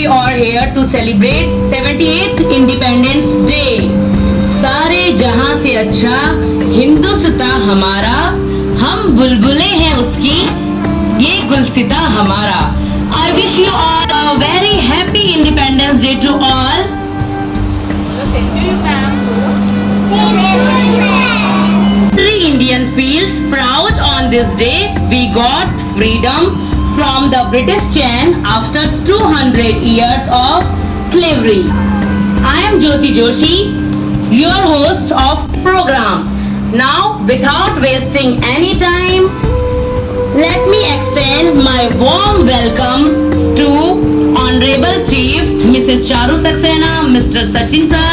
we are here to celebrate 78th Independence Day. सारे जहां से अच्छा हिंदुस्तां हमारा, हम बुलबुलें हैं उसकी, ये गुलसिता हमारा. I wish you all a very happy Independence Day to all. Every Indian feels proud on this day. We got freedom from the British chain after 200 years of slavery. I am Jyoti Joshi, your host of program. Now, without wasting any time, let me extend my warm welcome to Honorable Chief Mrs. Charu Saxena, Mr. Sachin Sir,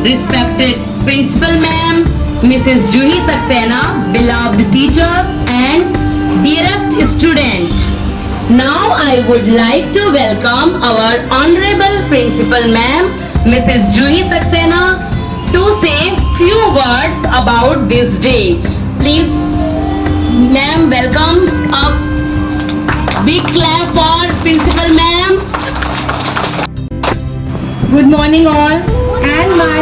respected Principal Ma'am, Mrs. Juhi Saxena, beloved teacher and dearest student. Now I would like to welcome our Honorable Principal Ma'am, Mrs. Juhi Saxena, to say few words about this day. Please, Ma'am, welcome. A big clap for Principal Ma'am. Good morning all and my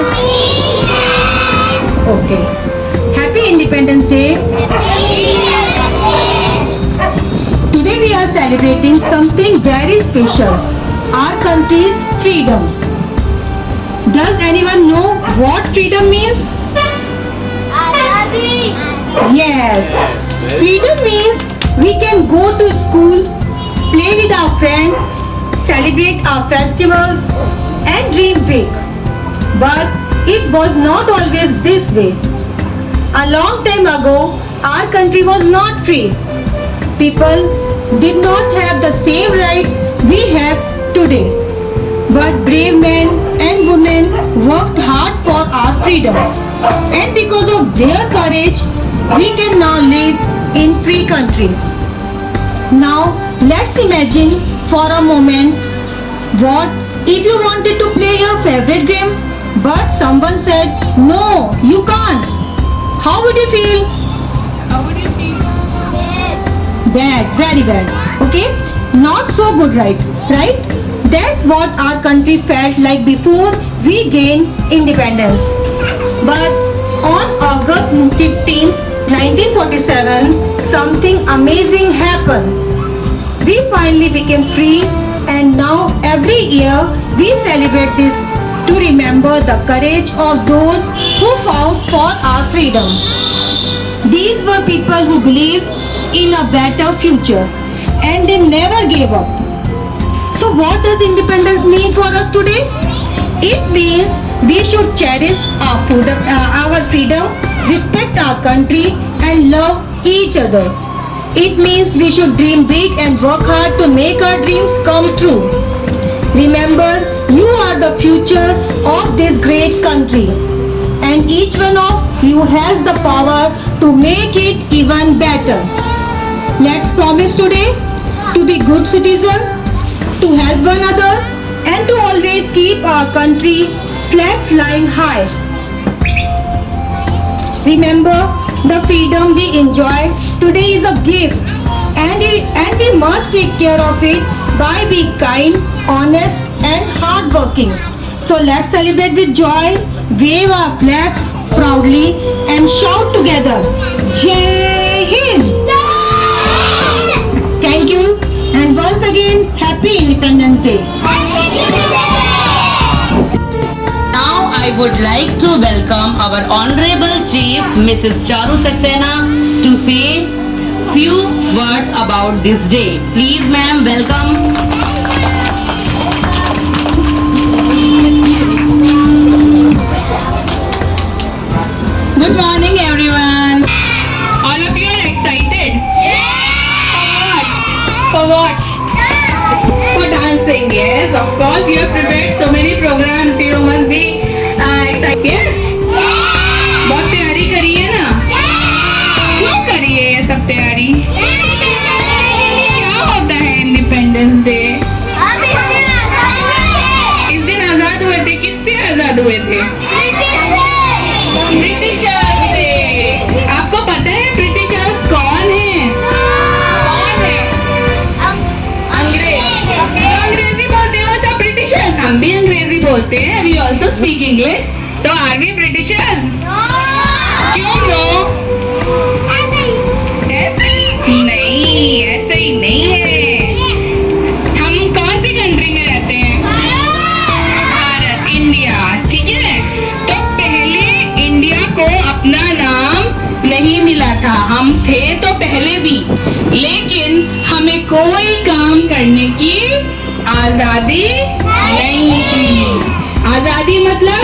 okay. Happy Independence Day. Today we are celebrating something very special. Our country's freedom. Does anyone know what freedom means? Yes. Freedom means we can go to school, play with our friends, celebrate our festivals and dream big. But it was not always this way. A long time ago, our country was not free. People did not have the same rights we have today. But brave men and women worked hard for our freedom. And because of their courage, we can now live in free country. Now, let's imagine for a moment what if you wanted to play your favorite game, but someone said, no, you can't. How would you feel? Bad, very bad. Okay? Not so good, right? Right? That's what our country felt like before we gained independence. But on August 15, 1947, something amazing happened. We finally became free, and now every year we celebrate this to remember the courage of those who fought for our freedom. These were people who believed in a better future and they never gave up. So what does independence mean for us today? It means we should cherish our freedom, respect our country and love each other. It means we should dream big and work hard to make our dreams come true. Remember, you are the future of this great country and each one of you has the power to make it even better. Let's promise today to be good citizens, to help one another and to always keep our country flag flying high. Remember, the freedom we enjoy today is a gift and we must take care of it by being kind, honest and hardworking. So let's celebrate with joy, wave our flags proudly and shout together, Jai Hind! Thank you and once again, Happy Independence Day. Now I would like to welcome our Honorable Chief Mrs. Charu Saxena to say few words about this day. Please ma'am, welcome. Good morning everyone. All of you are excited? For what? For dancing, yes. Of course, you have prepared so many programs. You must be excited. Yes? बहुत तैयारी करी है ना? क्यों करी है ये सब तैयारी? क्या होता है इंडिपेंडेंस डे? इस दिन आजाद हुए थे. किससे आजाद हुए थे? ब्रिटिशर्स से. आपको पता है ब्रिटिशर्स कौन है? कौन है? अंग्रेज. अंग्रेजी बोलते हो सब हम भी अंग्रेजी बोलते हैं, वी ऑल्सो स्पीक इंग्लिश, तो आर वी ब्रिटिशर्स? क्यों नो? नहीं, ऐसा ही नहीं है। हम कौन सी कंट्री में रहते हैं? भारत, इंडिया, ठीक है। तो पहले इंडिया को अपना नाम नहीं मिला था, हम थे तो पहले भी, लेकिन हमें कोई काम करने की आजादी नहीं थी। आजादी मतलब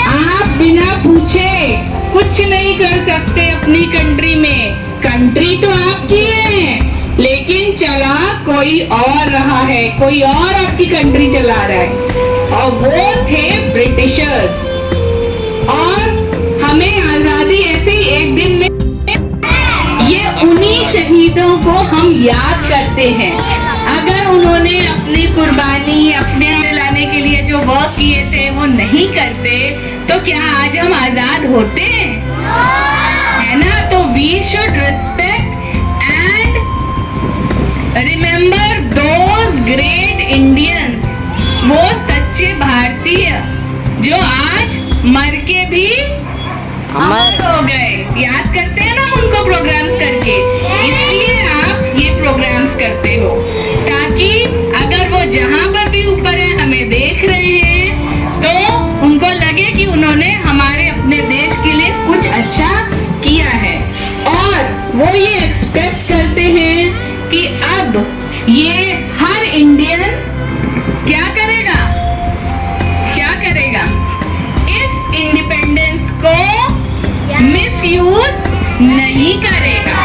आप बिना पूछे कुछ नहीं कर सकते अपनी कंट्री में। कंट्री तो आपकी है, लेकिन चला कोई और रहा है, कोई और आपकी कंट्री चला रहा है, और वो थे ब्रिटिशर्स। और हमें आजादी ऐसे ही एक दिन में, ये उन्हीं शहीदों को हम याद करते हैं। अगर उन्होंने अपनी कुर्बानी अपने लाने के लिए जो वर्क किए थे वो नहीं करते, तो क्या आज हम आजाद होते? है ना? तो we should respect and remember those great Indians, वो सच्चे भारतीय जो आज मर के भी अमर हो गए। याद करते हैं ना उनको प्रोग्राम्स करके, इसलिए आप ये प्रोग्राम्स करते हो, ताकि अगर वो जहाँ पर भी ऊपर है हमें देख रहे हैं, तो उनको लगे कि उन्होंने हमारे अपने देश के लिए कुछ अच्छा किया है। और वो ये एक्सपेक्ट करते हैं कि अब ये हर इंडियन क्या करेगा? क्या करेगा? इस इंडिपेंडेंस को मिसयूज नहीं करेगा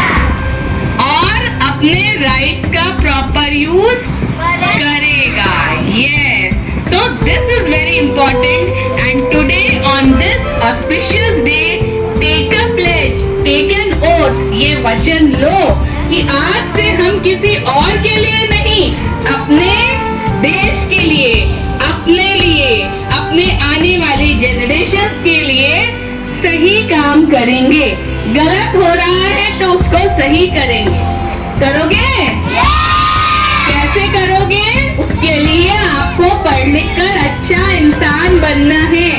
और अपने राइट्स का प्रॉपर यूज करेगा। Yes, so this is very important, and today on this auspicious day, take a pledge, take an oath, ये वचन लो कि आज से हम किसी और के लिए नहीं, अपने देश के लिए, अपने लिए, अपने आने वाली जनरेशंस के लिए सही काम करेंगे। गलत हो रहा है तो उसको सही करेंगे। करोगे? कैसे करोगे? उसके लिए आपको पढ़ लिख कर अच्छा इंसान बनना है,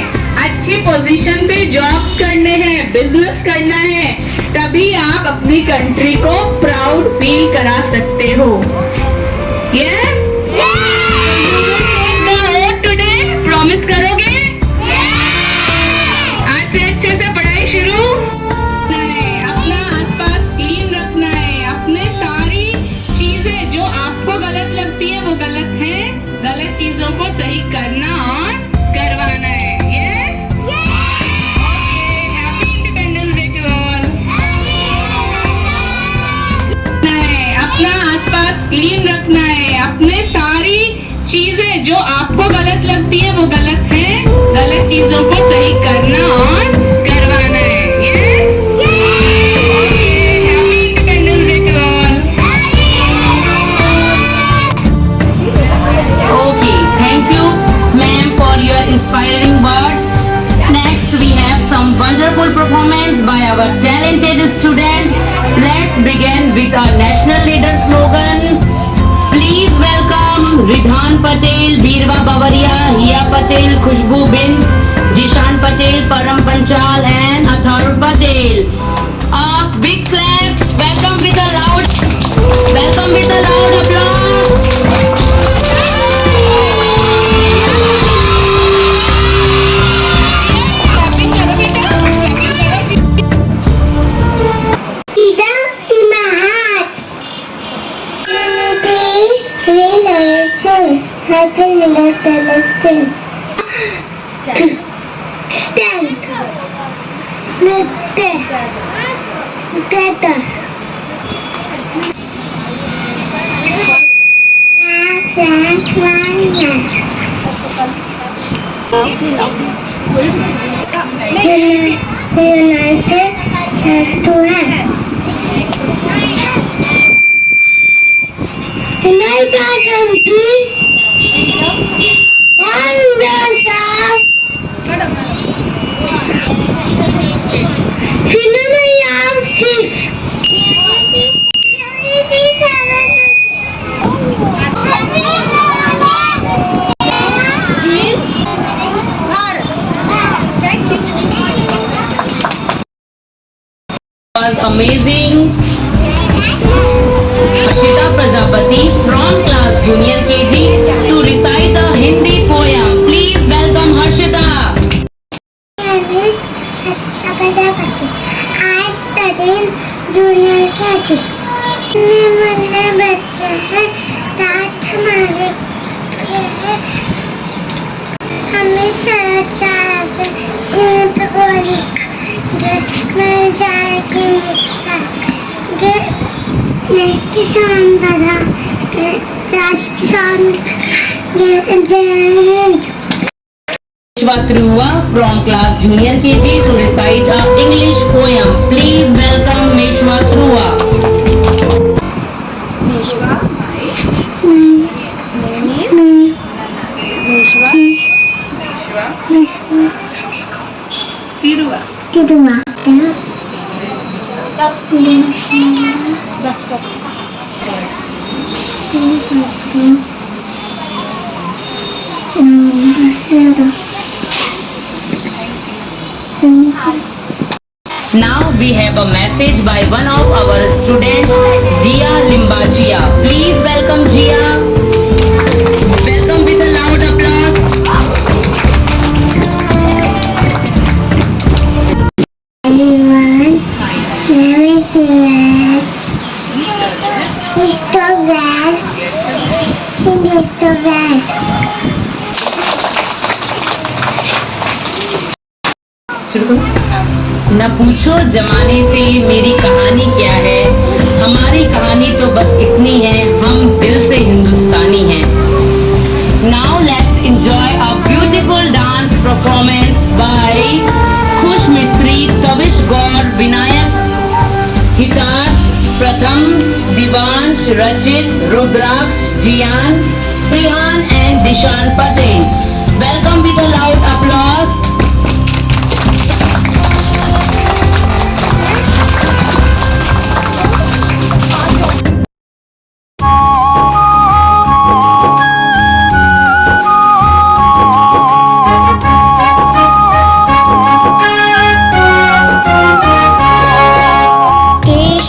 अच्छी पोजीशन पे जॉब्स करने हैं, बिजनेस करना है, तभी आप अपनी कंट्री को प्राउड फील करा सकते हो। यस? प्रॉमिस करोगे? आज से अच्छे से पढ़ाई शुरू, अपना आसपास क्लीन रखना है, अपने सारी चीजें जो आपको गलत लगती है वो गलत है, गलत चीजों को सही करना और करवाना है। Yes? Happy Independence Day to all. अपना आसपास क्लीन रखना है, अपने सारी चीजें जो आपको गलत लगती है वो गलत है, गलत चीजों को सही करना और करवाना है। Yes? Happy Independence Day to all. Okay, thank you ma'am for your inspiring words. Next we have some wonderful performance by our talented students. Let's begin with our national leader slogan. Please welcome Ridhan Patel, Birwa Bavariya, Hiya Patel, Khushboo Bin, Zishan Patel, Param Panchal and Atharva Patel. A big clap. Welcome with a loud applause. was amazing. Ashita Prajapati from class junior KG to recite the Hindi poem. Please welcome Harshita. Elvis Prajapati. I studied junior KG. मैं बच्चा है रात हमारे है हमें सारा चाहते ऊँट बोली मैं जाएगी किसान बना किसान जय Hind Vishwatrua from class junior KG to recite a English poem. Please welcome Vishwatrua. Now we have a message by one of our students, Jia Limbachia. Please welcome Jia. Welcome with a loud applause. Everyone, let me see it. East to west, east to west. न पूछो जमाने से मेरी कहानी क्या है, हमारी कहानी तो बस इतनी है, हम दिल से हिंदुस्तानी हैं. Now let's enjoy a beautiful dance performance by Khush Mistri, Kavish Gaur, Vinayak, Hitar, Pratham, Divansh, Rachit, Rudraksh, Jian, Prihan and Dishan Patel. Welcome with a loud applause.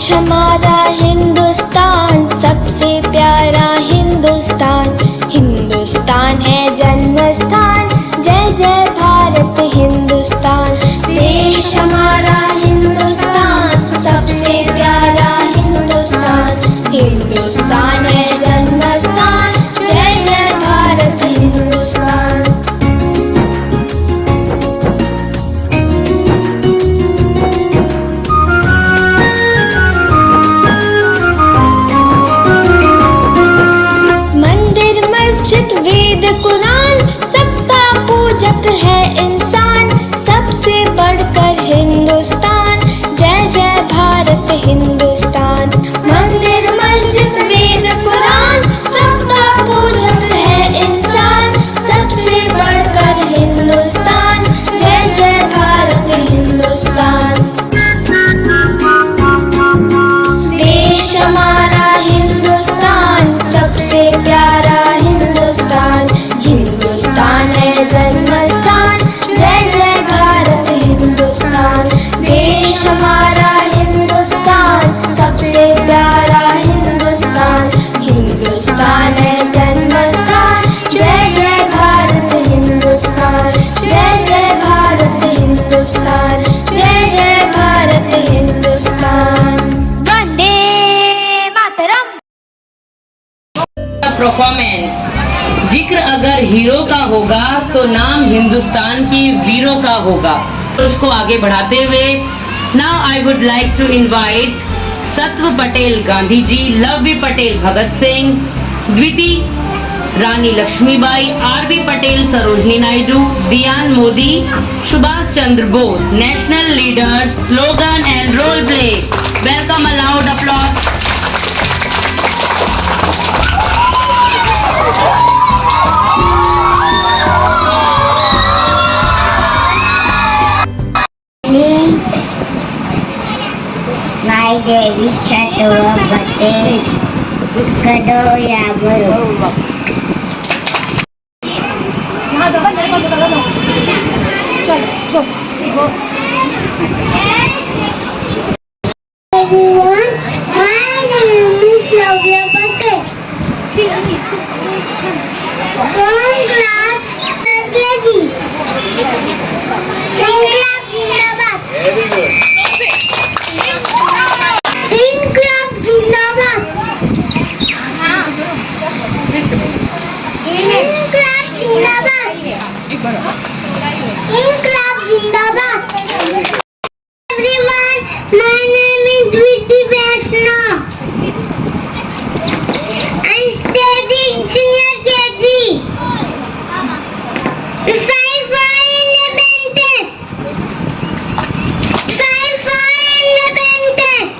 हमारा हिंदुस्तान सबसे प्यारा हिंदुस्तान हिंदुस्तान है जन्म स्थान जय जय भारत हिंदुस्तान देश हमारा हिंदुस्तान सबसे प्यारा हिंदुस्तान हिंदुस्तान है जन्म स्थान जय जय भारत हिंदुस्तान वेद कुरान सबका पूजक है इंसान सबसे बढ़कर हिंदुस्तान जय जय भारत हिंदुस्तान मंदिर मस्जिद वेद कुरान सबका पूजक है इंसान सबसे बढ़कर हिंदुस्तान जय जय भारत हिंदुस्तान देश हमारा हिंदुस्तान सबसे प्यारा हिंदुस्तान है जन्म स्थान जय जय भारत हिंदुस्तान देश हमारा हिंदुस्तान सबसे प्यारा हिंदुस्तान हिंदुस्तान है जन्म स्थान जय जय भारत हिंदुस्तान जय जय भारत हिंदुस्तान जय जय भारत हिंदुस्तान वंदे मातरम. परफॉर्मेंस. जिक्र अगर हीरो का होगा तो नाम हिंदुस्तान के वीरों का होगा. उसको आगे बढ़ाते हुए now I would like to invite Satva Patel Gandhi ji, Lavya Patel Bhagat Singh, Dviti Rani Lakshmibai, R B. Patel, Sarojini Naidu, Diyan Modi, Subhash Chandra Bose, national leaders, slogan and role play. Welcome, a loud applause. My baby Chatwa Patel, Kado Yabaro. Incrab Zindabad. Everyone, my name is Dviti Vaishnav. I'm studying senior KG. Fight for independence. Fight for independence.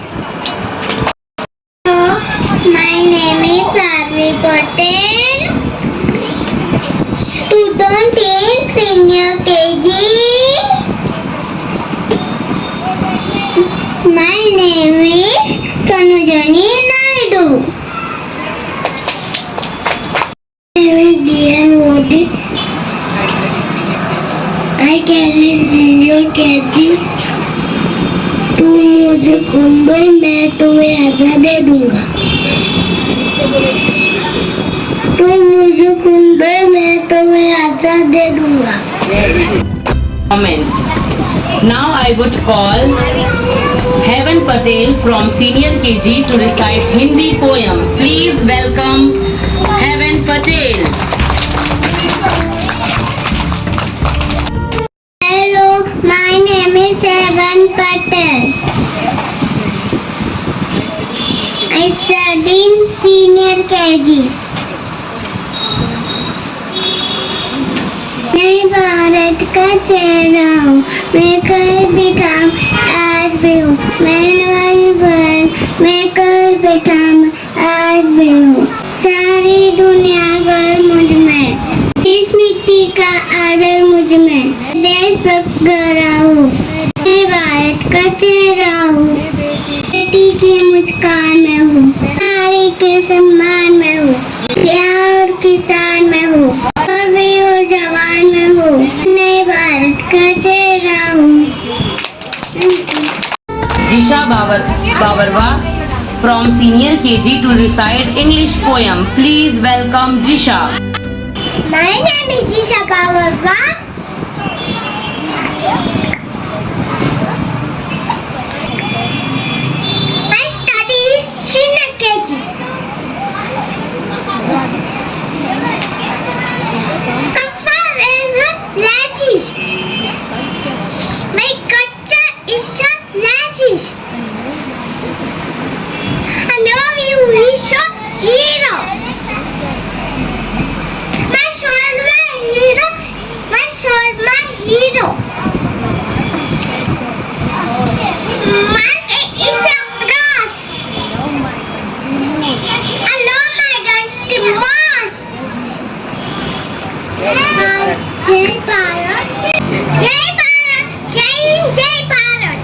My name is Sarvi Patel. 2010 senior KG. My name is Kanujani Naidu. My name is Dian Modi. I carry senior KG. तू मुझे कुंभल मैं तुम्हें ऐसा दे दूंगा तू मुझे कुंभल मैं तुम्हें ऐसा दे दूंगा Comments. Now I would call Heaven Patel from Senior KG to recite Hindi poem. Please welcome Heaven Patel. Hello, my name is Heaven Patel. I study in senior KG. मैं भारत का चेहरा हूँ मैं कल बैठा आज भी हूँ मैं मैं कल बैठा आज भी हूँ सारी दुनिया भर मुझ में इस मिट्टी का आदर मुझ में देशभक्त गरा हूँ मैं भारत का चेहरा हूँ बेटी की मुस्कान में हूँ नारी के सम्मान में हूँ और किसान में हूँ और वीर जवान में हूँ मैं भारत का चेहरा हूँ Jisha Babarwa from Senior KG to recite English poem. Please welcome Jisha. My name is Jisha Babarwa. I study senior KG. I'm forever Rajesh. My culture is Rajesh. I love you, Risha Hero. My soul, my hero. My soul, my hero. My is a grass. I love my guns the most. Jai Bharat. Jai Bharat. Jai Hind, Jai Bharat.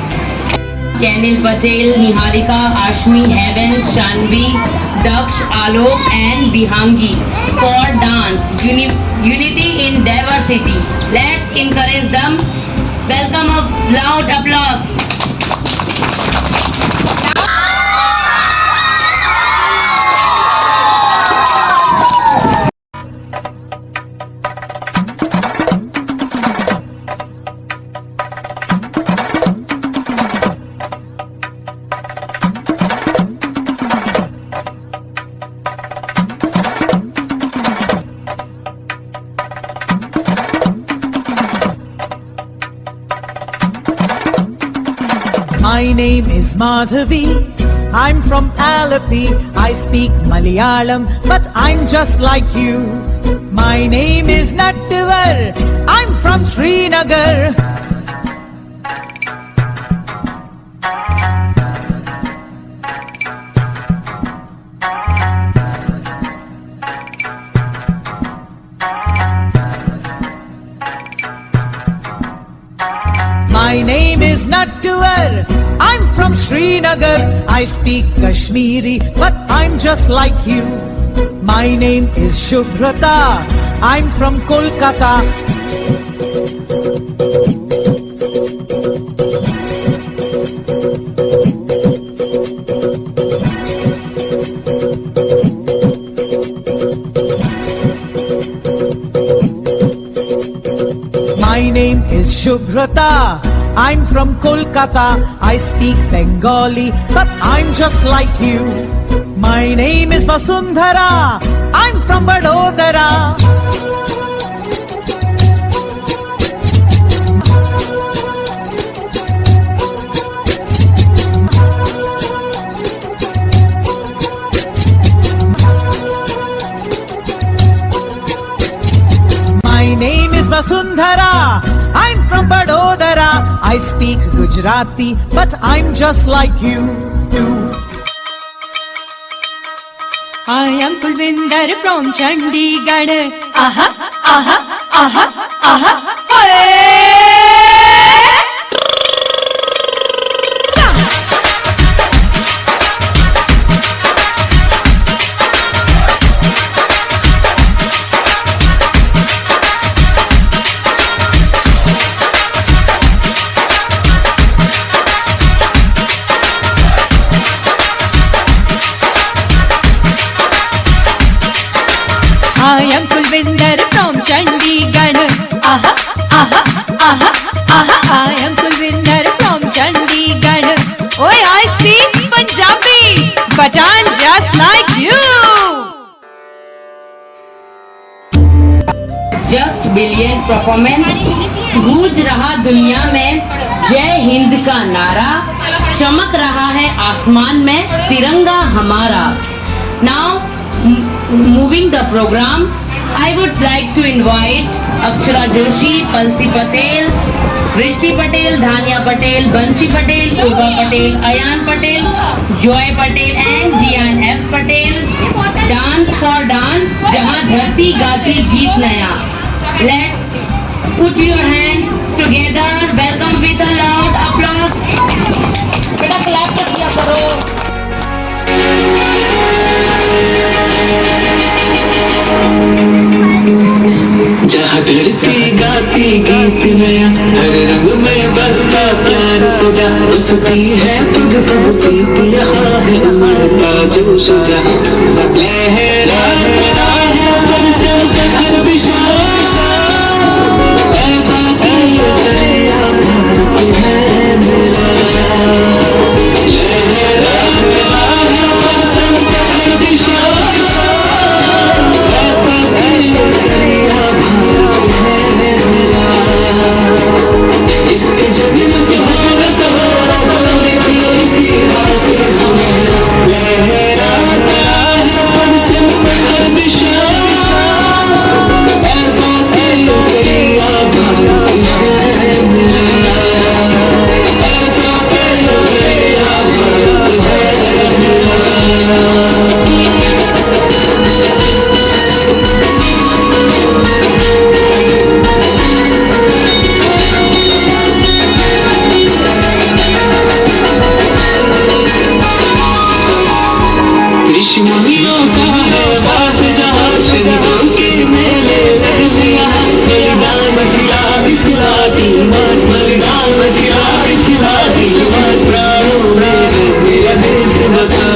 Kenil Patel, Niharika, Ashmi, Heaven, Shanvi, Daksh, Alok and Bihangi for dance. Unity in diversity. Let's encourage them. Welcome a loud applause. My name is Madhavi. I'm from Alleppey. I speak Malayalam, but I'm just like you. My name is Nattivar. I'm from Srinagar. My name is Nattuvar. I'm from Srinagar. I speak Kashmiri, but I'm just like you. My name is Shubhrata. I'm from Kolkata. My name is Shubhrata. I'm from Kolkata. I speak Bengali, but I'm just like you. My name is Vasundhara. I'm from Vadodara. Vasundhara. I'm from Vadodara. I speak Gujarati, but I'm just like you too. I am Kulvinder from Chandigarh. Aha, aha, aha, aha. I am Kulvinder from Chandigarh. Aha, aha, aha, aha. I am Kulvinder from Chandigarh. Oh, I speak Punjabi, but I'm just like you. Just billion performance. गूंज रहा दुनिया में जय हिंद का नारा, चमक रहा है आसमान में तिरंगा हमारा। Now moving the program, I would like to invite Akshara Joshi, Palsi Patel, Rishti Patel, Dhania Patel, Bansi Patel, Urva Patel, Ayan Patel, Joy Patel and Jian F Patel. Dance for dance, जहाँ धरती गाती गीत नया। Let's put your hands together. Welcome with a loud applause. बेटा clap तो किया करो। जहाँ धरती गाती गीत नया, हर रंग में बसता प्यार सजा, बसती है पग पग प्रीत, यहाँ है उमड़ता जोश जहाँ, लहरा रहा है परचम हर दिशा, ऐसा कैसे दरिया भारत है मेरा, लहरा रहा है परचम हर दिशा, ऐसा कैसे दरिया भारत है मेरा, इसके जग में सुहाना सहारा सारे की इतिहास हमारा, लहरा रहा है परचम हर दिशा, ऐसा कैसे दरिया भारत है मेरा, ऐसा कैसे दरिया भारत है मेरा। ऋषि मुनियों का है वास जहाँ, शहीदों के मेले लग दिया, बलिदान मथिरा दिखला दी मान, बलिदान मथिरा दिखला दी मान, प्राणों में मेरा देश बसा,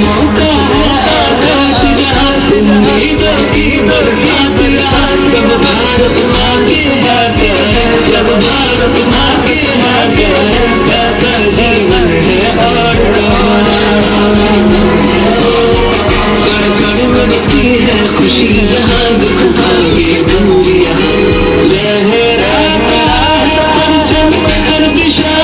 मौका है आकाश जहाँ, उम्मीदों की बरसात यहाँ, सब भारत माँ के भाग्य है, सब भारत माँ के भाग्य है, कैसा जीवन है और कण कण बनती है खुशी जहाँ, दुख भाग्य दूरिया, लहरा रहा है परचम हर दिशा,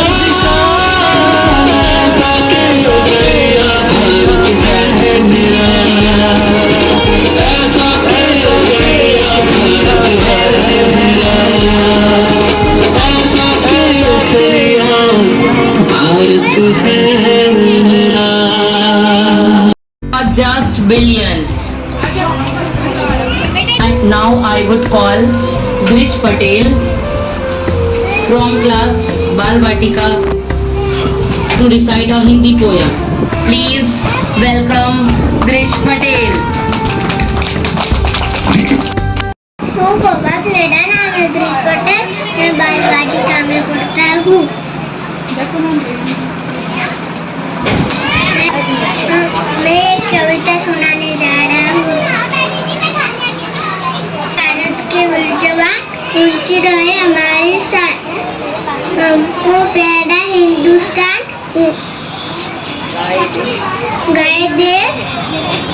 ऐसा कैसे दरिया भारत है मेरा, ऐसा कैसे दरिया भारत है मेरा, ऐसा कैसे दरिया भारत है मेरा। Just billion. And now I would call Grish Patel from class Bal Vatika to recite a Hindi poem. Please welcome Grish Patel. सुप्रभात, मेरा नाम है ग्रीश पटेल, मैं बाल वाटिका में पढ़ता हूँ। मैं एक कविता सुनाने जा रहा हूँ। भारत के नौजवान ऊंची रहे हमारी शान, हमको प्यारा हिंदुस्तान, गाए देश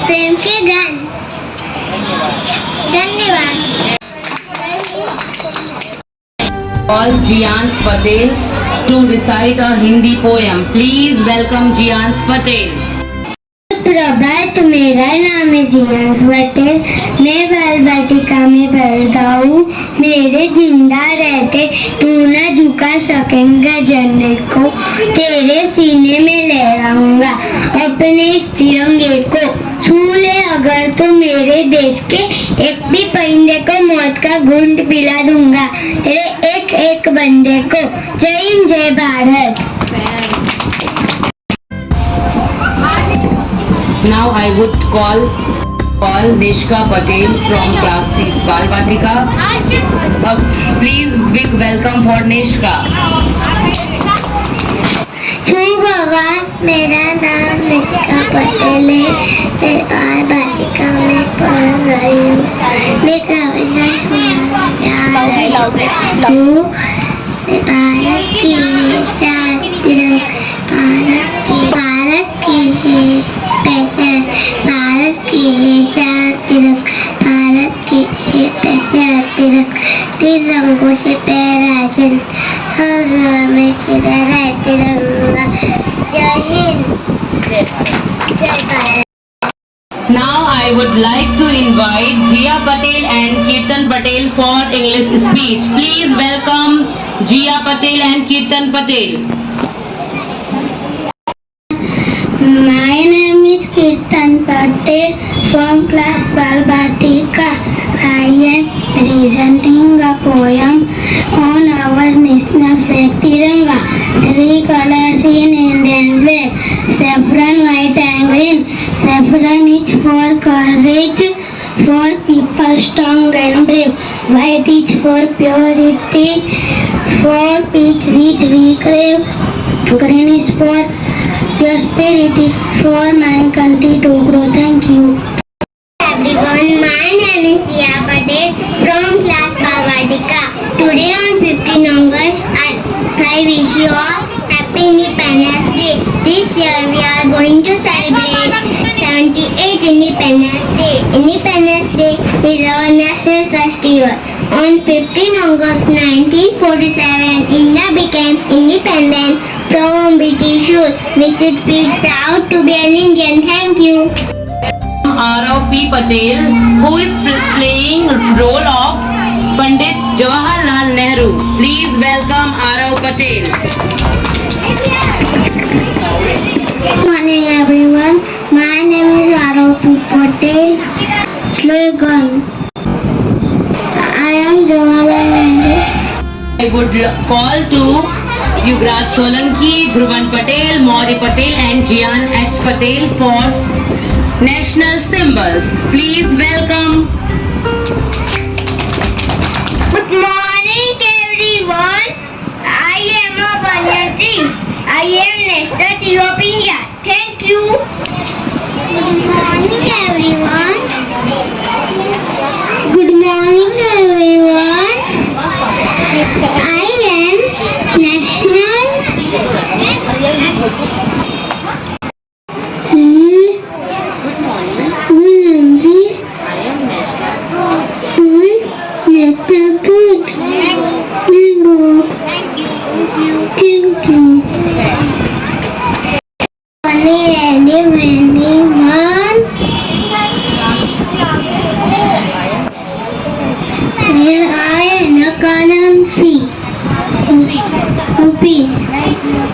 प्रेम के गान। धन्यवाद। Call Jian Patel to recite a Hindi poem. Please welcome Jian Patel. सुप्रभात, मेरा नाम है जियान पटेल। मैं बाल बाटिका में पढ़ता हूँ। मेरे जिंदा रहते तू न झुका सकेगा झंडे को, तेरे सीने में लहराऊंगा अपने इस तिरंगे को। छू ले अगर तो मेरे देश के एक भी परिंदे को मौत का घूंट पिला दूंगा, तेरे एक एक बंदे को। जय हिंद, जय Bharat. Now I would call Nishka Patel from class 6 Bal Batika. Please big welcome for Nishka. भगवान, मेरा नाम निष्का पटेल है। मैं बाल बालिका में पढ़ रही हूँ। मैं कविता सुनाने जा रही हूँ। भारत की भारत की है पहचान, भारत की है तिरंगा, भारत की है पहचान तिरंगा। तिरंगों से पैरा जन, हर घर में सिरा तिरंगा। जय हिंद, जय Bharat. Now I would like to invite Jia Patel and Kirtan Patel for English speech. Please welcome Jia Patel and Kirtan Patel. My name is Kirtan Patel from class Bal Batika. I am presenting a poem on our national flag Tiranga. Three colors in Indian flag: saffron, white and green. Saffron is for courage, for people strong and brave. White is for purity, for peace which we crave. Green is for prosperity, for my country to grow. Thank you. Everyone, my name is Sia Patel from class Bhavadika. Today on 15 August, I wish you all Happy Independence Day. This year we are going to celebrate 78th Independence Day. Independence Day is our national festival. On 15 August 1947, India became independent from British rule. We should be proud to be an Indian. Thank you. Arav P. Patel, who is playing role of Pandit Jawaharlal Nehru. Please welcome Arav Patel. Good morning everyone. My name is Arav P. Patel. Slogan: I am Jawaharlal Nehru. I would call to Yuvraj Solanki, Dhruvan Patel, Mauri Patel and Jian H. Patel for national symbols. Please welcome. Good morning everyone. I am a Banyanti. I am National Tree of India. Thank you. Good morning everyone. Good morning everyone. I am National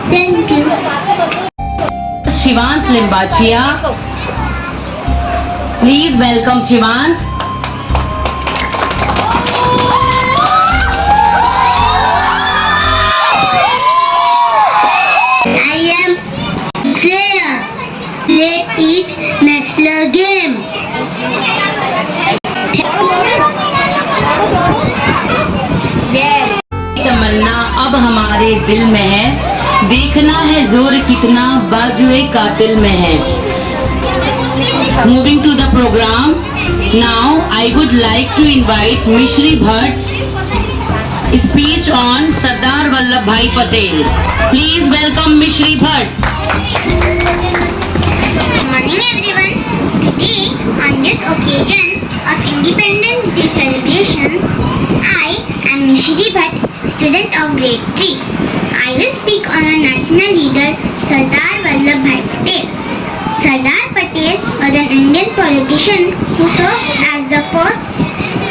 Thank you. Shivans Limbachia. Please welcome Shivans. I am player. Play each national game. तमन्ना अब हमारे दिल में है, देखना है जोर कितना बाजुए कातिल में है. Moving to the program, now I would like to invite Mishri Bhatt speech on Sardar Vallabhbhai Patel. Please welcome Mishri Bhatt. Good morning everyone. Today on this occasion of Independence Day celebration, I am Mishri Bhatt, student of grade 3. I will speak on our national leader Sardar Vallabhbhai Patel. Sardar Patel was an Indian politician who served as the first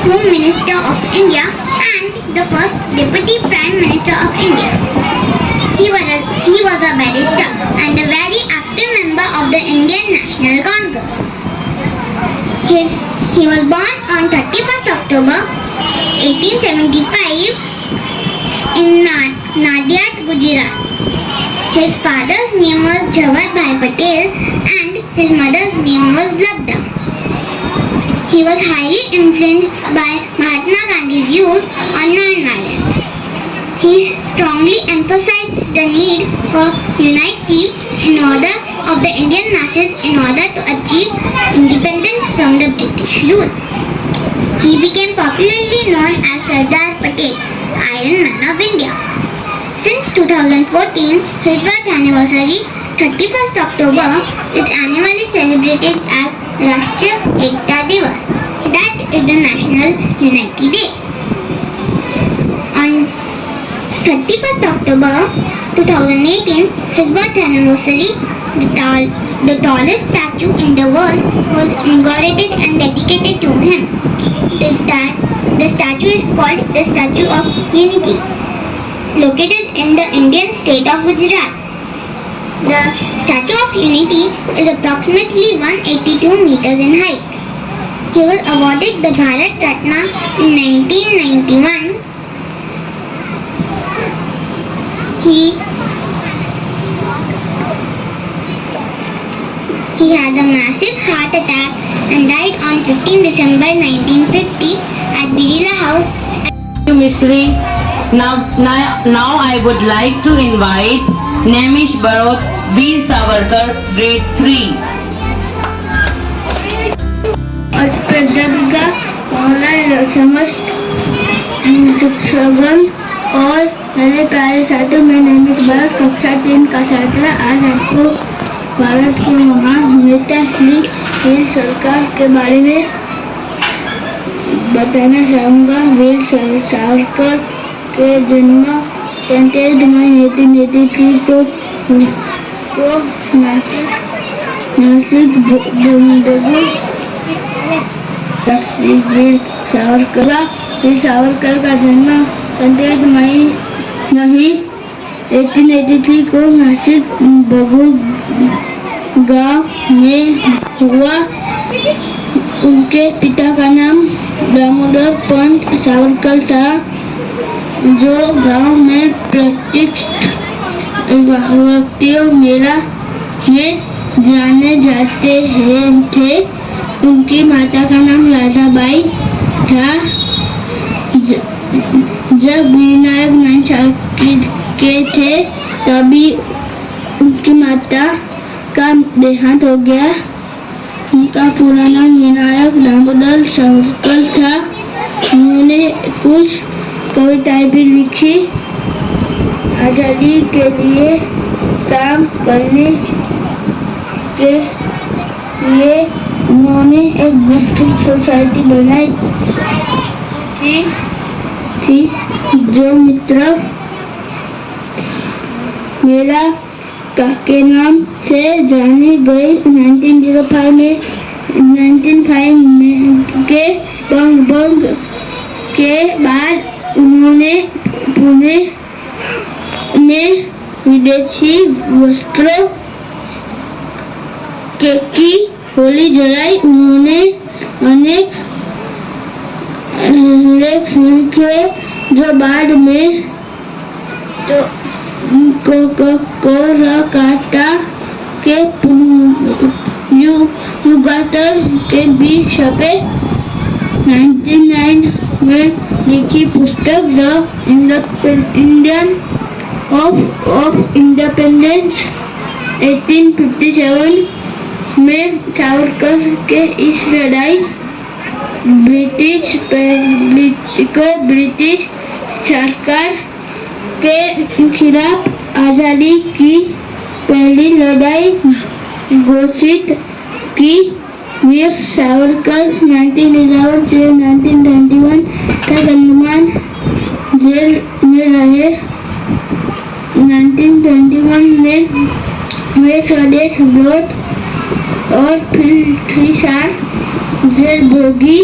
Home Minister of India and the first Deputy Prime Minister of India. He was a barrister and a very active member of the Indian National Congress. He was born on 31st October 1875 in Nadiad, Gujarat. His father's name was Jawad Bhai Patel and his mother's name was Labda. He was highly influenced by Mahatma Gandhi's views on non-violence. He strongly emphasized the need for unity of the Indian masses in order to achieve independence from the British rule. He became popularly known as Sardar Patel, Iron Man of India. Since 2014, his birth anniversary, 31st October, is annually celebrated as Rashtriya Ekta Divas. That is the National Unity Day. On 31st October 2018, his birth anniversary, the tallest statue in the world was inaugurated and dedicated to him. The statue is called the Statue of Unity, located in the Indian state of Gujarat. The Statue of Unity is approximately 182 meters in height. He was awarded the Bharat Ratna in 1991. He had a massive heart attack and died on 15 December 1950 at Birla House. Thank you, Miss Lee. Now I would like to invite Nemish Barot, Veer Savarkar, grade 3. अध्यापिका online समस्त शिक्षकगण और मेरे प्यारे साथियों, मैं नमित भरत कक्षा 3 का छात्र आज आपको भारत के महान नेता श्री वीर सावरकर के बारे में बताना चाहूँगा। वीर सावरकर के जन्म 23 मई 1983 को नासिक बंदगी वीर सावरकर का जन्म 23 मई 1883 को नासिक बगू गांव में हुआ। उनके पिता का नाम दामोदर पंत सावरकर था, जो गांव में प्रतिष्ठित व्यक्तियों मेला में जाने जाते थे। उनकी माता का नाम राधाबाई था। जब विनायक 9 साल के थे तभी उनकी माता का देहांत हो गया। उनका पूरा नाम विनायक दामोदर सावरकर था। उन्होंने कुछ कविताएं भी लिखी। आजादी के लिए काम करने के लिए उन्होंने एक गुप्त सोसाइटी बनाई थी जो मित्र मेला के नाम से जानी गई। 1905 के बंग के बाद उन्होंने पुणे में विदेशी वस्त्रों की होली जलाई। उन्होंने अनेक लेख लिखे जो बाद में कोलकाता के युगांतर के भी छपे। 1909 में लिखी पुस्तक द इंडियन ऑफ इंडिपेंडेंस 1857 में सावरकर के इस लड़ाई ब्रिटिश सरकार के खिलाफ आजादी की पहली लड़ाई घोषित की। वीर सावरकर 1911 से 1921 तक अंडमान जेल में रहे। 1921 में वे स्वदेश लौट और फिर जरबोगी।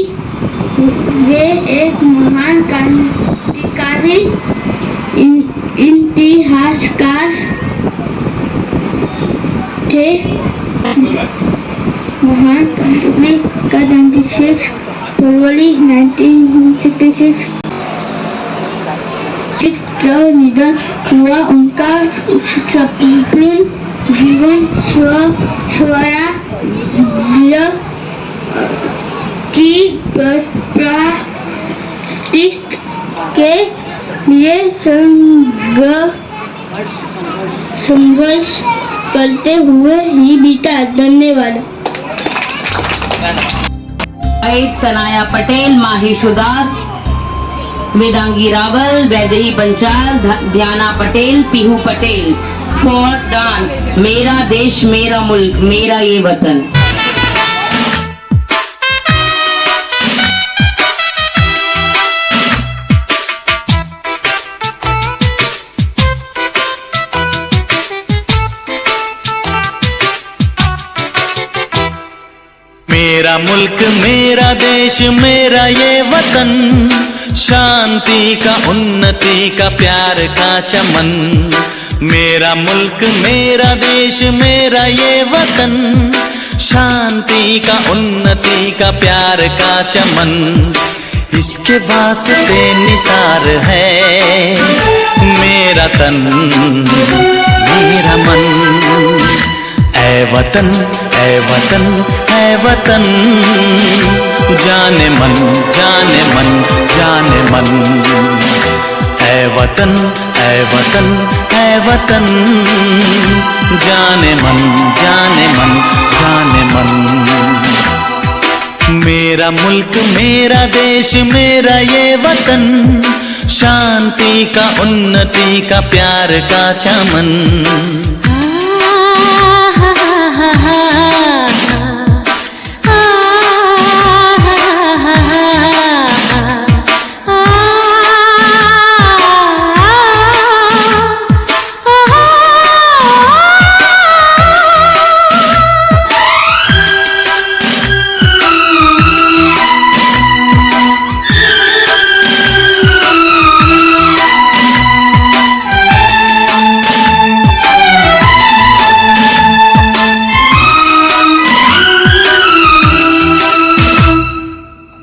वे एक महान क्रांतिकारी इतिहासकार थे। महान क्रांतिकारी का 26 फरवरी 1966 का निधन हुआ। उनका संपूर्ण जीवन स्वराज्य की प्राप्ति के लिए संघर्ष करते हुए ही बीता। धन्यवाद। तनाया पटेल, माही सुदार, वेदांगी रावल, वैदेही पंचाल, ध्याना पटेल, पीहू पटेल फॉर डांस मेरा देश मेरा मुल्क मेरा ये वतन। मेरा मुल्क मेरा देश मेरा ये वतन, शांति का उन्नति का प्यार का चमन। मेरा मुल्क मेरा देश मेरा ये वतन, शांति का उन्नति का प्यार का चमन। इसके वास्ते निसार है मेरा तन मेरा मन। ऐ वतन ऐ वतन ऐ वतन, जाने मन जाने मन जाने मन। ऐ वतन ऐ वतन ऐ वतन, जाने मन जाने मन जाने मन। मेरा मुल्क मेरा देश मेरा ये वतन, शांति का उन्नति का प्यार का चमन।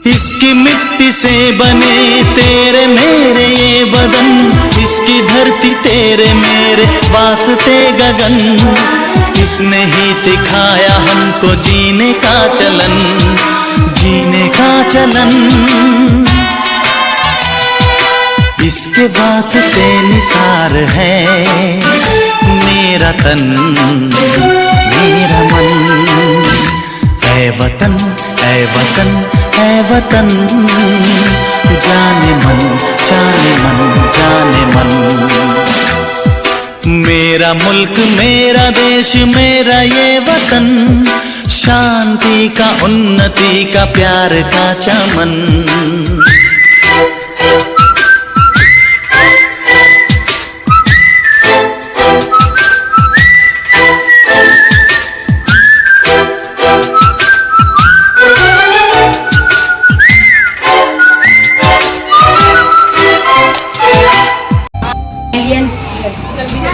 इसकी मिट्टी से बने तेरे मेरे ये बदन, इसकी धरती तेरे मेरे वास्ते गगन। इसने ही सिखाया हमको जीने का चलन जीने का चलन। इसके वास्ते निसार है मेरा तन मेरा मन। ऐ वतन ऐ वतन ऐ वतन, जाने मन जाने मन जाने मन। मेरा मुल्क मेरा देश मेरा ये वतन, शांति का उन्नति का प्यार का चमन।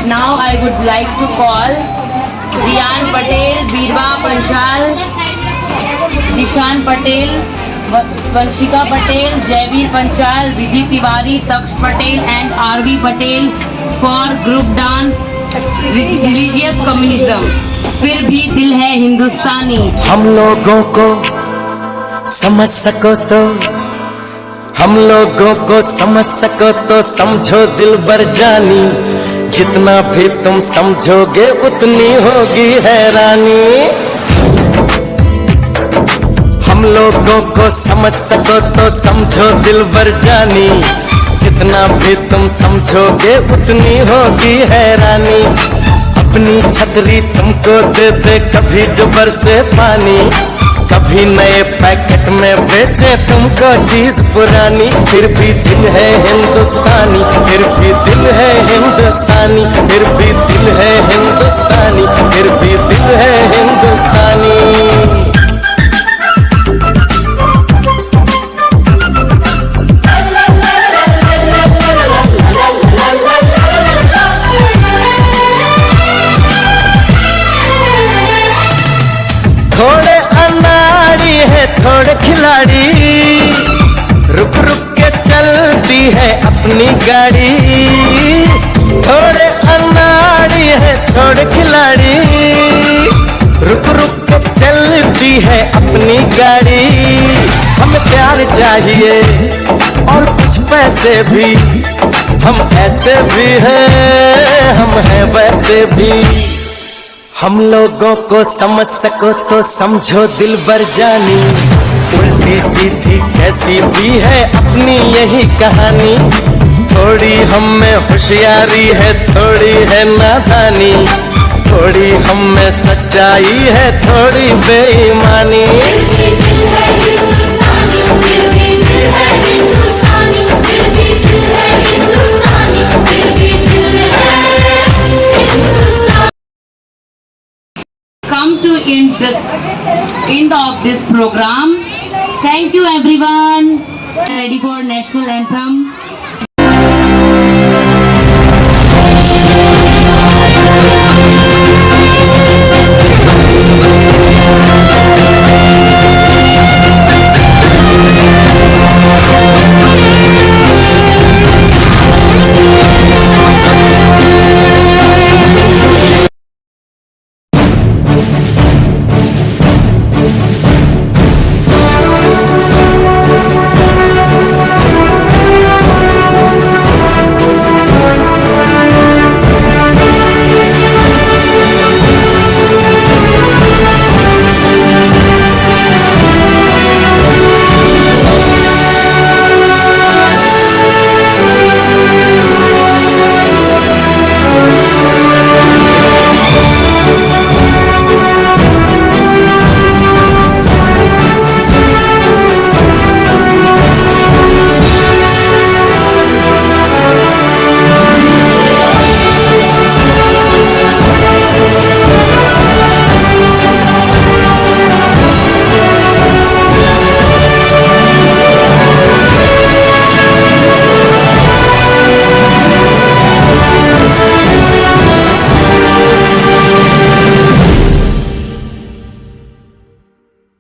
Now I would like to call Jiyan Patel, Birwa Panchal, Dishan Patel, Vanshika Patel, Jaivir Panchal, Vidhi Tiwari, Taksh Patel and R.V. Patel for group dance religious communism। फिर भी दिल है हिंदुस्तानी। हम लोगों को समझ सको तो, हम लोगों को समझ सको तो समझो दिल बर जानी। जितना भी तुम समझोगे उतनी होगी हैरानी। हम लोगों को समझ सको तो समझो दिल बर जानी। जितना भी तुम समझोगे उतनी होगी हैरानी। अपनी छतरी तुमको दे दे कभी जो बरसे पानी, कभी नए पैकेट में बेचे तुमको चीज पुरानी, फिर भी दिल है हिंदुस्तानी, फिर भी दिल है हिंदुस्तानी, फिर भी दिल है हिंदुस्तानी, फिर भी दिल है हिंदुस्तानी। थोड़े अनाड़ी है थोड़े खिलाड़ी, रुक रुक के चलती है अपनी गाड़ी। थोड़े अनाड़ी है थोड़े खिलाड़ी, रुक रुक के चलती है अपनी गाड़ी। हमें प्यार चाहिए और कुछ पैसे भी, हम ऐसे भी हैं, हम हैं वैसे भी। हम लोगों को समझ सको तो समझो दिल भर जानी, उल्टी सीधी कैसी भी है अपनी यही कहानी। थोड़ी हम में होशियारी है, थोड़ी है नादानी, थोड़ी हम में सच्चाई है, थोड़ी बेईमानी। Come to end of this program. Thank you everyone. Ready for national anthem.